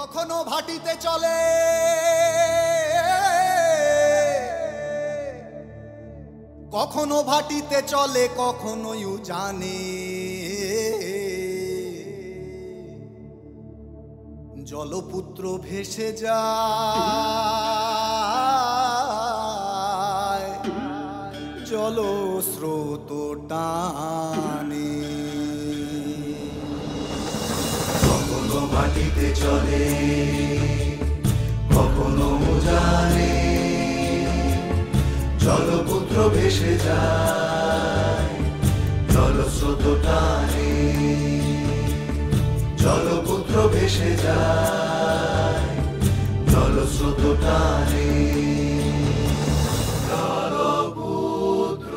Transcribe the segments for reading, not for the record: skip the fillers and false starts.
কখনো ভাটিতে চলে কখনো ভাটিতে চলে কখনো জানে জলপুত্র ভেসে যায় জলস্রোত টানে কখনো ভাটিতে চলে কখনো জানে জলপুত্র ভেসে যায় জলস্রোত টানে জলপুত্র ভেসে যায় জলস্রোত টানে জলপুত্র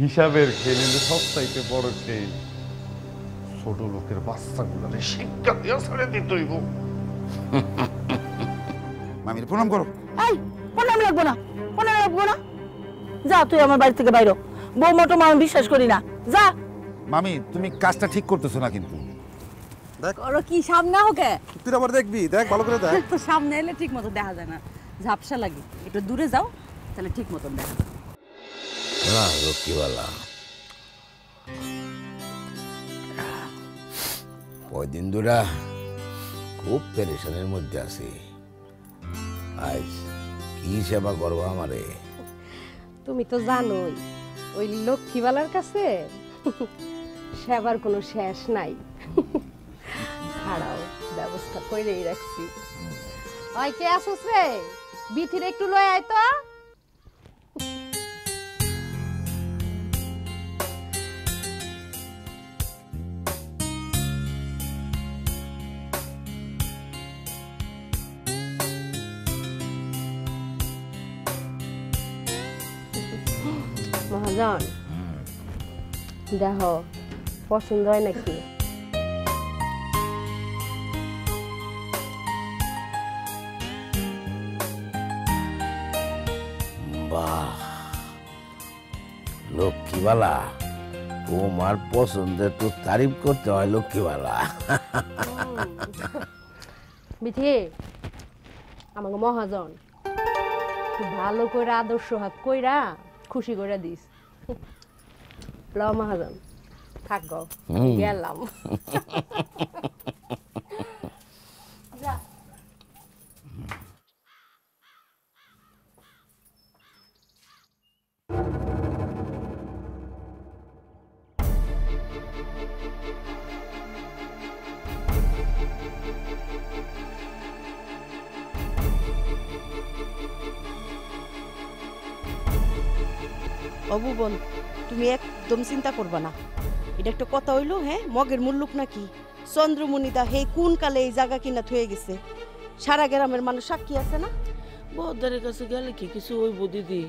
হিসাবের খেল সবচাইতে বড় খেল ছোট লোকের বাচ্চাগুলোরে শিক্ষা দিয়ে ছেড়ে দিতে হইব মামির প্রণাম করো এই প্রণাম লাগবো না যা তুই আমার বাড়ি থেকে বাইরো বউ মোটো আমি বিশ্বাস করি না যা মামি তুমি কাজটা ঠিক করতেছো না কিন্তু ওরা কি সামনে হোকে তুই আবার দেখবি দেখ ভালো করে দেখ তো সামনে এলে ঠিক মতো দেখা যায় না ঝাপসা লাগে একটু দূরে যাও তাহলে ঠিক মতো দেখা যায় না লক্ষ্মীওয়ালা কয়দিন ধরে খুব পেরেশানের মধ্যে আছি আজ কি সেবা করবো আমারে তুমি তো জানোই ওই লক্ষ্মীবালার কাছে সেবার কোনো শেষ নাই ছাড়াও ব্যবস্থা করেই রাখছি ওই কে আসুস রে বিথির একটু লয় আয় তো মহাজন দেখো পছন্দ হয় নাকি বাহ লক্ষ্মীবালা তোমার পছন্দের তো তারিফ করতে হয় লক্ষ্মীবালা বিথি আমাকে মহাজন খুব ভালো করে আদর্শ হাত কইরা খুশি করে দিস ল মহাজন থাক গো গেলাম অবুবন তুমি একদম চিন্তা করবা না এটা একটা কথা হইলো হ্যাঁ মগের মুল্লুক নাকি চন্দ্রমণিদা হে কোন কালে এই জায়গা কিনা থয়ে গেছে সারা গ্রামের মানুষ সাক্ষী আছে না বহদ্দারের কাছে গেলে কি কিছু হইব দিদি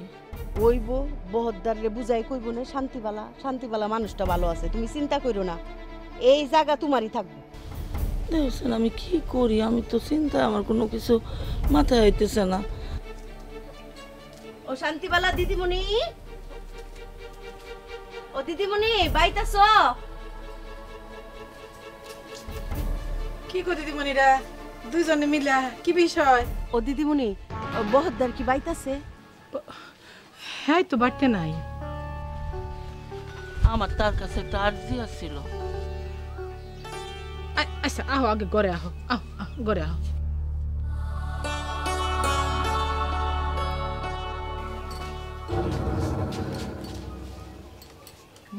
ওইব বহদ্দারে বুঝাই কইব না শান্তিবালা মানুষটা ভালো আছে তুমি চিন্তা করো না এই জায়গা তোমারই থাকবে দেখছেন আমি কি করি আমি তো চিন্তা আমার কোনো কিছু মাথায় হইতেছে না ও শান্তিবালা দিদিমণি ও দিদিমণি বাইতাছ কি গো দিদিমণিরা দুইজনে মিলা কি বিষয় ও দিদিমণি বহদ্দার কি বাইতাছে হ্যাঁ তো বাড়তে নাই আমার তার কাছে একটা আর্জি আসছিল আচ্ছা আহো আগে ঘরে আহো ঘরে আহো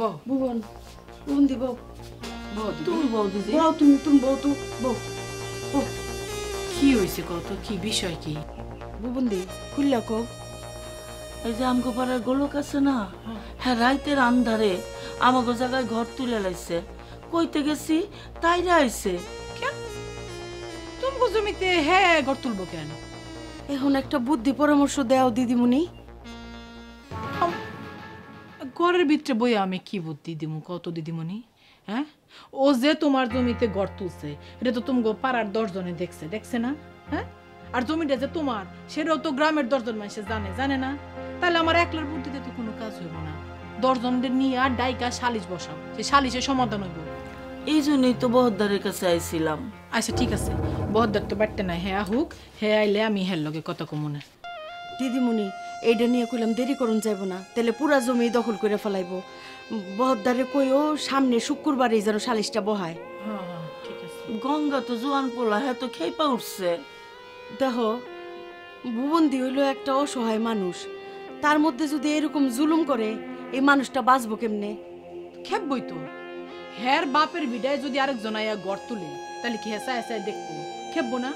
বউ ভুবন দি বউ তুমি বউ দিদি তুমি বউ তো বউ কি হয়েছে কত কি বিষয় কি বুবন্দি খুললা কও এই যে আমগো পাড়ার গোলক আছে না হ্যাঁ রাইতের আন্ধারে আমাগো জায়গায় ঘর তুলে লাইছে কইতে গেছি তাইরা আইছে তুমি জমিতে হ্যাঁ ঘর তুলবো কেন এখন একটা বুদ্ধি পরামর্শ দাও দিদিমণি ঘরের ভিতরে বই আমি কি বুদ্ধি দিমু কত দিদিমণি হ্যাঁ ও যে তোমার জমিতে ঘর তুলছে এটা তো তুমি পাড়ার 10 জনে দেখছে না হ্যাঁ আর জমিটা যে তোমার সেটাও তো গ্রামের 10 জন মানুষ জানে না তাহলে আমার একলার বুদ্ধিতে তো কোনো কাজ হইব না 10 জনদের নিয়ে আর ডাইকা সালিশ বসাও সে সালিশের সমাধান হইব এই জন্যই তো বহদ্দারের কাছে আইছিলাম। আচ্ছা ঠিক আছে, বহদ্দার তো বাড়তে নাই, হ্যাঁ হুক, হ্যাঁ আইলে আমি হের লগে কথা কমুনে। দিদিমণি এইটা নিয়ে কইলাম দেরি করুন যাইব না, তাহলে পুরা জমি দখল করে ফেলাইব। বহদ্দারে কইও সামনে শুক্রবারে যেন সালিশটা বহায়। হ্যাঁ হ্যাঁ ঠিক আছে। গঙ্গা তো জোয়ান পোলা, হ্যাঁ তো খেপা উঠছে। দেখো, ভুবন্দি হইল একটা অসহায় মানুষ, তার মধ্যে যদি এরকম জুলুম করে এই মানুষটা বাঁচবো কেমনে? খেপবই তো। হ্যার বাপের বিদায় যদি আরেকজন আইয়া গড় তুলে, তাহলে কি হেসা হেসায় দেখবো? খেপবো না?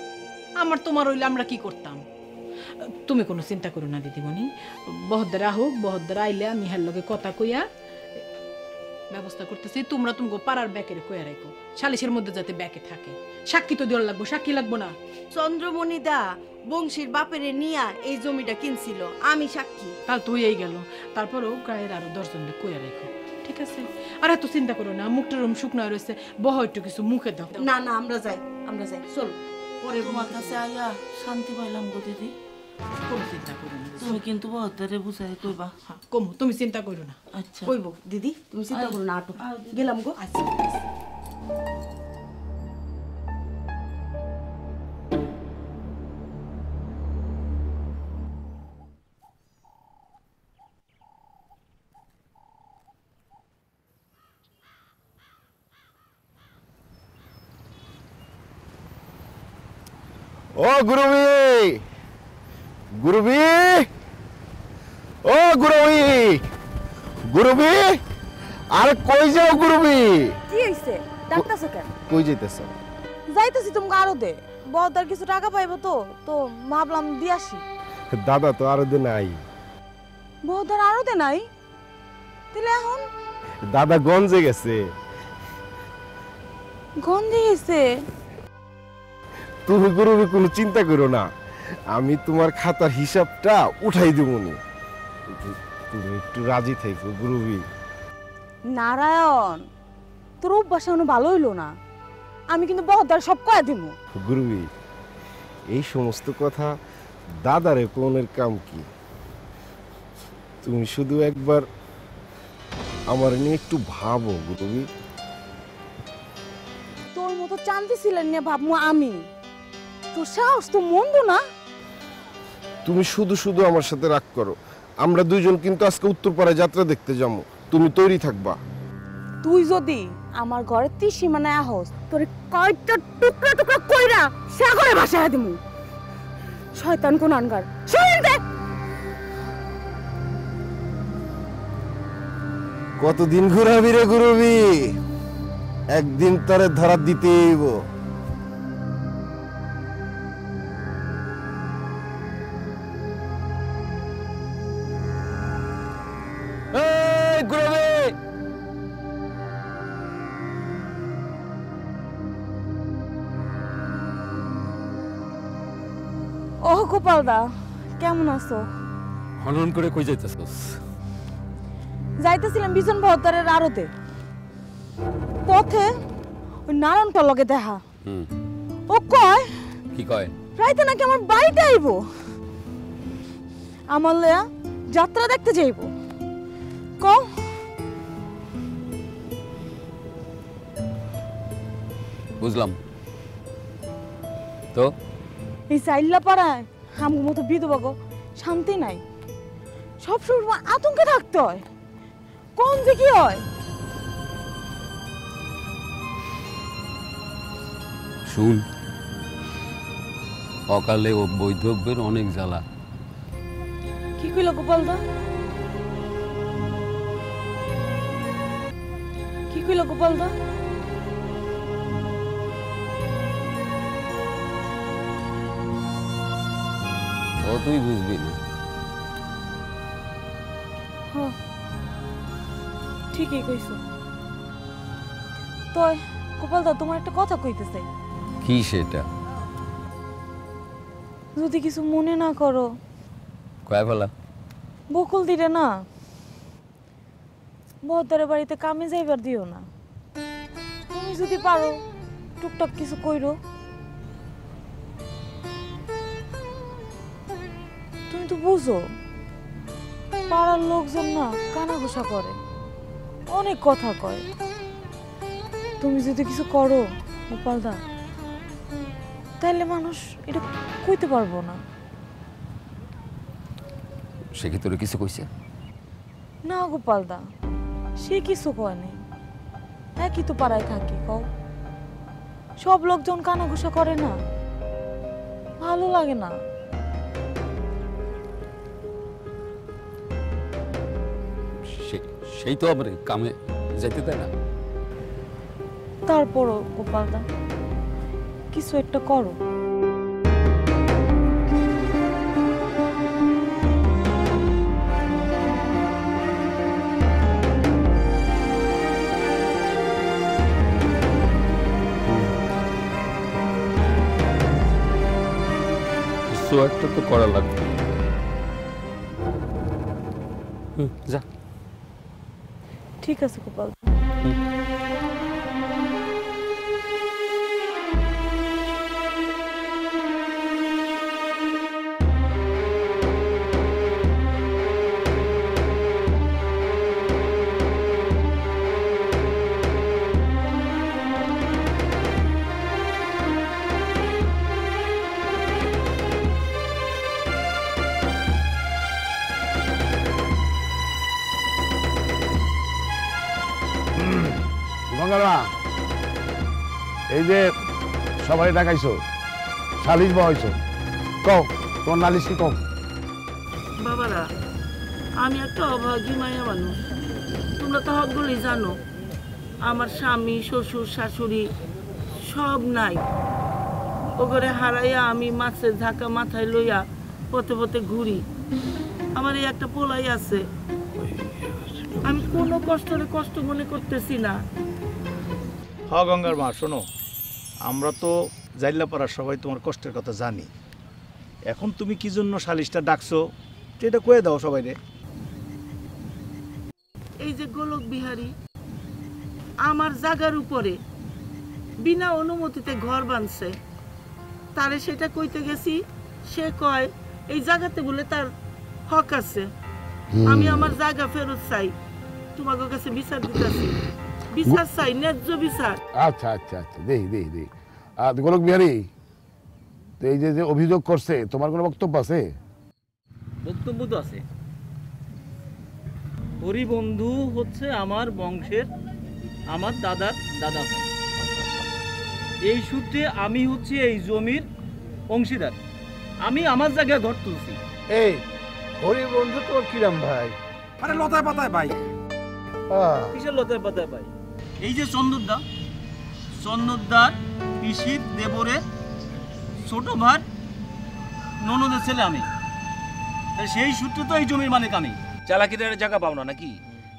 আমার তোমার হইলে আমরা কি করতাম? তুমি কোনো চিন্তা করো না দিদিমণি, বহদ্দার আহুক, বহদ্দার আইলে আমি হের লগে কথা কইয়া ব্যবস্থা করতেছি। তোমরা তুমি পাড়ার ব্যাকের কইয়া রাখো, সালিশের মধ্যে যাতে ব্যাকে থাকে। সাক্ষী তো দেওয়ার লাগবো, সাক্ষী লাগবো না? চন্দ্রমণি দা বংশীর বাপেরে নিয়া এই জমিটা কিনছিল, আমি সাক্ষী। কাল তুই এই গেল, তারপরেও গায়ের আরো 10 জনকে কইয়া রাখো, ঠিক আছে? আর এত চিন্তা করো না, মুখটা রুম শুকনো রয়েছে, বহ একটু কিছু মুখে দাও। না না, আমরা যাই, আমরা যাই, চল। পরে তোমার কাছে আইয়া শান্তি পাইলাম গো দিদি। কোনো চিন্তা করো না, তুমি কিন্তু বহদ্দারে বুঝাই কইবা। কমু, তুমি চিন্তা করো না। আচ্ছা কইব দিদি, তুমি চিন্তা করো না, আটো গেলাম গো। আচ্ছা ও গুরুবি, গুরুবি, ও গুরুবি, গুরুবি, আরে কই যাও গুরুবি? কি হইছে? ডাক্তারছো কেন? কই যাইতেছ? যাইতেছি তুমি আরো দে, বহদ্দার কিছু টাকা পাইবো তো, তো ভাবলাম দিয়ে আসি। দাদা তো আরো দিন নাই। বহদ্দার আরো দে নাই? তাহলে এখন দাদা গঞ্জে গেছে। গন্ধে গেছে? তুমি গুরুবি কোনো চিন্তা করো না, আমি তোমার খাতার হিসাবটা উঠাই দেবনি। তুমি একটু রাজি থেকো গুরুবি। নারায়ণ, তোর অভ্যাস এখনো ভালো হইলো না, আমি কিন্তু বহদ্দার সব কয়া দিব। গুরুবি, এই সমস্ত কথা দাদারে কোনের কাম কি? তুমি শুধু একবার আমার নিয়ে একটু ভাবো গুরুবি। তোর মতো চান্দি ছিলেন না ভাবমু আমি, তোর সাহস তো মন্দ না। তুমি শুধু শুধু আমার সাথে রাগ করো। আমরা দুইজন কিন্তু আজকে উত্তরপাড়ায় যাত্রা দেখতে যাবো, তুমি তৈরি থাকবা। তুই যদি আমার ঘরের সীমানায় আহস, তোর কয়টা টুকরা টুকরা কইরা সাগরে ভাসায় দিমু। শয়তান কোন আনগার, শুন দে। কতদিন ঘুরাবি রে গুরুবি? একদিন তারে ধরা দিতেইব। এই গুরুবি, ও গোপাল দা, কেমন আছো? হনন করে কই যাইতেছস? যাইতেছিলাম বিজন বহদ্দারের আড়তে, পথে ওই নারায়ণটার লগে দেখা। ও কয়, কি কয়? রাইতে নাকি আমার বাড়িতে আইব, আমার লয়া যাত্রা দেখতে যাইব। ক বুঝলাম তো। এই চাইল্লা পাড়ায় হামুর মতো বিধবা গো শান্তি নাই, সবসময় আতঙ্কে থাকতে হয়। কোন যে কি হয়? শুন, অকালে ও বৈধব্যের অনেক জ্বালা। কি কইল গোপাল দা? কি কইল গোপাল দা? ও তুই বুঝবি না। ঠিকই কইছো। তো গোপাল দা, তোমার একটা কথা কইতে চাই। কি সেটা? যদি কিছু মনে না করো। কয় ফেলা? বকুল দিলে না, বহদ্দারের বাড়িতে কামে যাইবার দিও না। তুমি যদি পারো টুকটাক কিছু কইরো। তুমি তো বুঝো, পাড়ার লোকজন না কানাঘুষা করে, অনেক কথা কয়। তুমি যদি কিছু করো গোপালদা, তাহলে মানুষ এটা কইতে পারবো না। সে কি তোর কিছু কইছে? না গোপালদা, সে কিছু কয়নি। একই তো পাড়ায় থাকি, কও। সব লোকজন কানাঘুষা করে না, ভালো লাগে না। সেই তো আমার কামে যাইতে দেয় না। তারপরও গোপালদা কিছু একটা করো। কিছু একটা তো করা লাগবে। যা। ঠিক আছে গোপাল। গঙ্গারা, এই যে সবাই ডাকাইছো, সালিশ বহাইছো, কও তোমার নালিশ কি কও? বাবারা, আমি একটা অভাগী মায়া মানুষ। তোমরা তো হকগুলি জানো, আমার স্বামী, শ্বশুর, শাশুড়ি সব নাই। ওগরে হারাইয়া আমি মাছের ঝাঁকা মাথায় লইয়া পথে পথে ঘুরি। আমার এই একটা পোলাই আছে, আমি কোনো কষ্টরে কষ্ট মনে করতেছি না। হ গঙ্গার মা, শোনো, আমরা তো জাইল্লাপাড়ার সবাই তোমার কষ্টের কথা জানি। এখন তুমি কি জন্য সালিশটা ডাকছো এটা কয়ে দাও সবাই রে। এই যে গোলক বিহারী আমার জায়গার উপরে বিনা অনুমতিতে ঘর বাঁধছে, তারে সেটা কইতে গেছি, সে কয় এই জায়গাতে বলে তার হক আছে, আমি আমার জায়গা ফেরত চাই। তোমাদের কাছে বিচার দিতেছি, বিচার চাই, ন্যায্য বিচার। আচ্ছা আচ্ছা আচ্ছা, দেই দেই দেই। গোলক বিহারী, তো এই যে যে অভিযোগ করছে, তোমার কোনো বক্তব্য আছে? বক্তব্য তো আছে। হরিবন্ধু হচ্ছে আমার বংশের, আমার দাদার দাদা ভাই। এই সূত্রে আমি হচ্ছে এই জমির অংশীদার। আমি আমার জায়গায় ঘর তুলছি। এই হরিবন্ধু তোর কিরাম ভাই? আরে লতায় পাতায় ভাই। কিসের লতায় পাতায় ভাই? এই যে চন্দরদা, চন্দরদার পিসির দেবরের ছোট ভাই ননদের ছেলে আমি। সেই সূত্রে তো এই জমির মালিক আমি। চালাকির জায়গা পাও না নাকি?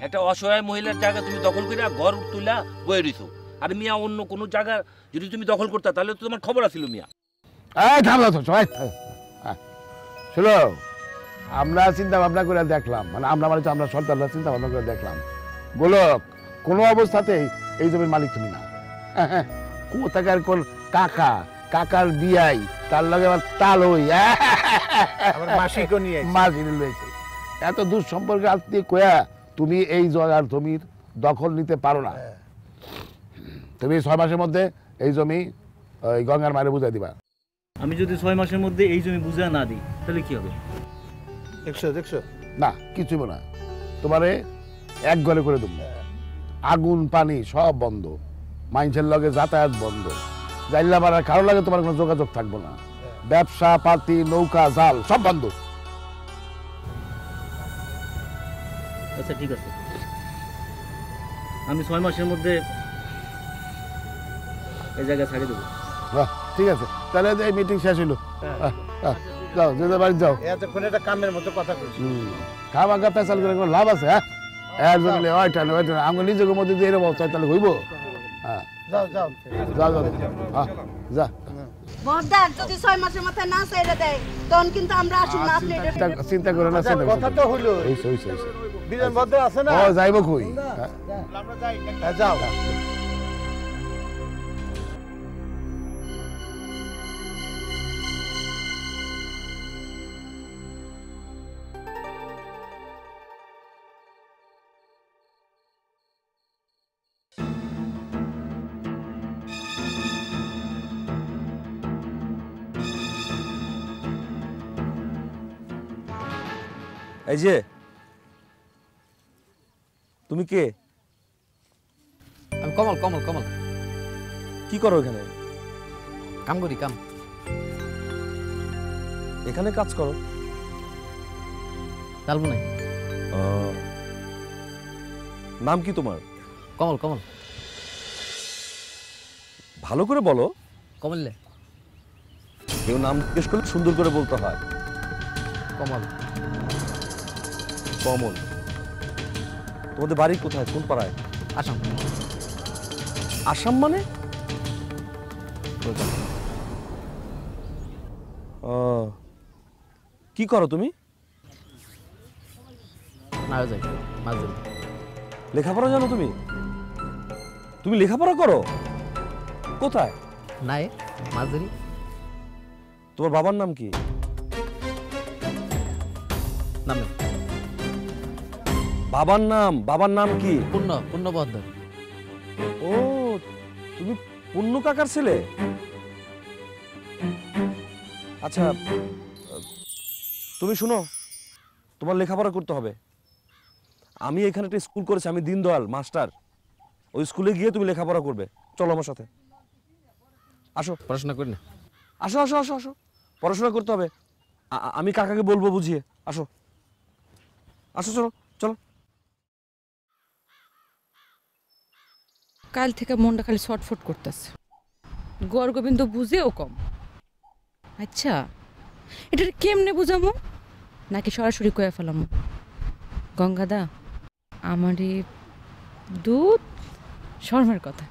একটা অসহায় মহিলার জায়গা তুমি দখল করে ঘর তুলা বয়ে দিছো। আর মিয়া অন্য কোনো জায়গা যদি তুমি দখল করতে তাহলে তো তোমার খবর আছিল মিয়া। শোনো, আমরা চিন্তা ভাবনা করে দেখলাম, মানে আমরা সরকাররা চিন্তা ভাবনা করে দেখলাম, গোলক কোনো অবস্থাতেই এই জমির মালিক তুমি না। কোথাকার কোন কাকা, কাকার বিয়াই, তার লগে আবার তালই মাসিকও নিয়ে মাসি লইছে। এত দূর সম্পর্কে আত্মীয় কয়া তুমি এই জায়গার জমির দখল নিতে পারো না। তুমি 6 মাসের মধ্যে এই জমি ওই গঙ্গার মারে বুঝাই দিবা। আমি যদি 6 মাসের মধ্যে এই জমি বুঝা না দিই তাহলে কি হবে? দেখছো না, কিছুই না, তোমারে এক ঘরে করে দেবো। আগুন পানি সব বন্ধ, মাইনসের লগে যাতায়াত বন্ধ, জাইল্লা পাড়ার কারোর লাগে তোমার কোনো যোগাযোগ থাকবো না, ব্যবসা পাতি নৌকা জাল সব বন্ধ। আচ্ছা ঠিক আছে, আমি 6 মাসের মধ্যে এই জায়গা ছাড়িয়ে দেবো। ঠিক আছে, তাহলে এই মিটিং শেষ হইলো। যাও, যে বাড়ি যাও। এতক্ষণ একটা কামের মতো কথা কইছি। খাওয়া গা পেশাল করে কোনো লাভ আছে? হ্যাঁ, এর জন্য ওইটা না ওইটা, আমরা নিজের মধ্যে দিয়ে এরকম চাই তাহলে হইব? হ্যাঁ, যাও যাও যাও যাও, হ্যাঁ যা। বড়দার যদি 6 মাসের মাথায় না চাইরা দেয় তখন কিন্তু আমরা আসুন না। আপনি চিন্তা করে না, কথা তো হইলো। হইছে হইছে হইছে। বিজন ভদ্র আছে না? ও যাইব কই? আমরা যাই, যাও। এই যে তুমি কে? আমি কমল কমল কমল। কি করো এখানে? কাম করি কাম। এখানে কাজ করো? চালবো নাই। নাম কি তোমার? কমল কমল। ভালো করে বলো। কমলে। কেউ নাম জিজ্ঞেস করলে সুন্দর করে বলতে হয়। কমল। কমল। তোমাদের বাড়ি কোথায়, কোন পাড়ায়? আসাম। আসাম মানে? কি করো তুমি? লেখাপড়া জানো তুমি? তুমি লেখাপড়া করো কোথায়? নাই মাঝারি। তোমার বাবার নাম কি? নাম বাবার নাম কি? পূর্ণ বর্ধন। ও, তুমি পূর্ণ কাকার ছেলে? আচ্ছা, তুমি শুনো, তোমার লেখাপড়া করতে হবে। আমি এখানে একটা স্কুল করেছি, আমি দীনদয়াল মাস্টার। ওই স্কুলে গিয়ে তুমি লেখাপড়া করবে। চলো আমার সাথে, আসো। পড়াশোনা করি না। আসো আসো আসো আসো, পড়াশোনা করতে হবে। আমি কাকাকে বলবো বুঝিয়ে। আসো আসো, চলো চলো। কাল থেকে মনটা খালি ছটফট করতেছে। গড়গোবিন্দ বুঝেও কম। আচ্ছা, এটা কেমনে বুঝামো? নাকি সরাসরি কয়ে ফেলামো? গঙ্গাদা, আমারই দুধ শর্মার কথা।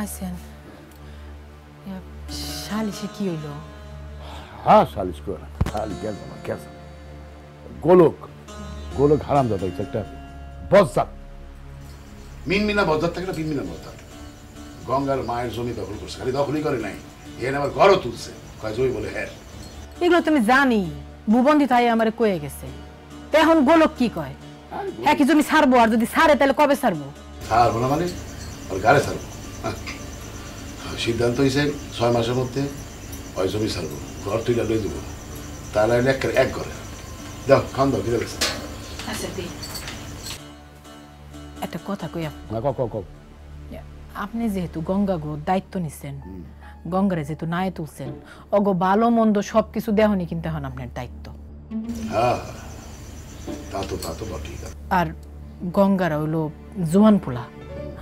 আছেন সালিশে কি হইল? হ্যাঁ, সালিশ করে না। খালি কেস গোলক হারাম দাদা একটা বজ্জাত। মিনমিনা বজ্জাত থাকে না, মিনমিনা বজ্জাত। গঙ্গার মায়ের জমি দখল করছে, খালি দখলই করে নাই, এখানে আবার ঘরও তুলছে। কয় জমি বলে হ্যাঁ। এগুলো তুমি জানি, ভুবন্দি তাই আমার কয়ে গেছে। এখন গোলক কি কয়? হ্যাঁ, কি জমি ছাড়বো? আর যদি ছাড়ে তাহলে কবে ছাড়বো? ছাড়বো না মানে ওর গাড়ে ছাড়বো। সিদ্ধান্ত হয়েছে 6 মাসের মধ্যে ওই জমি ছাড়বো, ঘর তুইলা লই দেবো। তাহলে এক ঘরে দাও, খান দাও, ফিরে গেছে। একটা কথা কই, আপনি যেহেতু গঙ্গা গো দায়িত্ব নিছেন, গঙ্গারে যেহেতু নায়ে তুলছেন, অগো ভালো মন্দ সবকিছু দেহনি কিন্তু এখন আপনার দায়িত্ব। হ্যাঁ, তা তো বটেই। আর গঙ্গারা হইলো জোয়ান পোলা,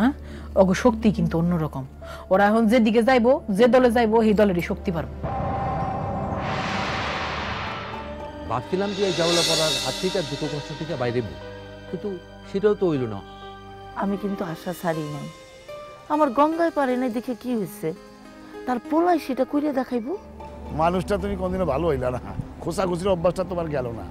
হ্যাঁ, অগো শক্তি কিন্তু অন্যরকম। ওরা এখন যেদিকে যাইবো, যে দলে যাইবো, সেই দলেরই শক্তি পারবো। ভাবছিলাম যে এই জাউলা পড়ার হাত থেকে দুটো কষ্ট থেকে বাইরে, কিন্তু সেটাও তো হইল না। আমি কিন্তু আশা ছাড়ি নাই। আমার গঙ্গায় পারে নাই দেখে কি হয়েছে, তার পোলাই সেটা কইরে দেখাইবো। মানুষটা তুমি কোনদিনও ভালো হইলা না, খোঁচাখুচির অভ্যাসটা তোমার গেল না।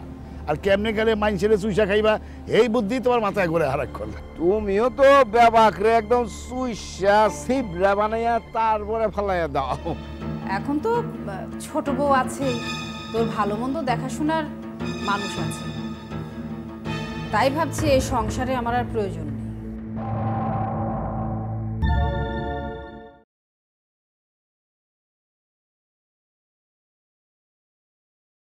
আর কেমনে গেলে মাইনছেলে চুইসা খাইবা, এই বুদ্ধি তোমার মাথায় করে হারাক করলে। তুমিও তো বেবাকরে একদম চুইসা সিবরা বানাইয়া তারপরে ফালাইয়া দাও। এখন তো ছোট বউ আছে, তোর ভালো মন্দ দেখাশোনার মানুষ আছে, তাই ভাবছি এই সংসারে আমার আর প্রয়োজন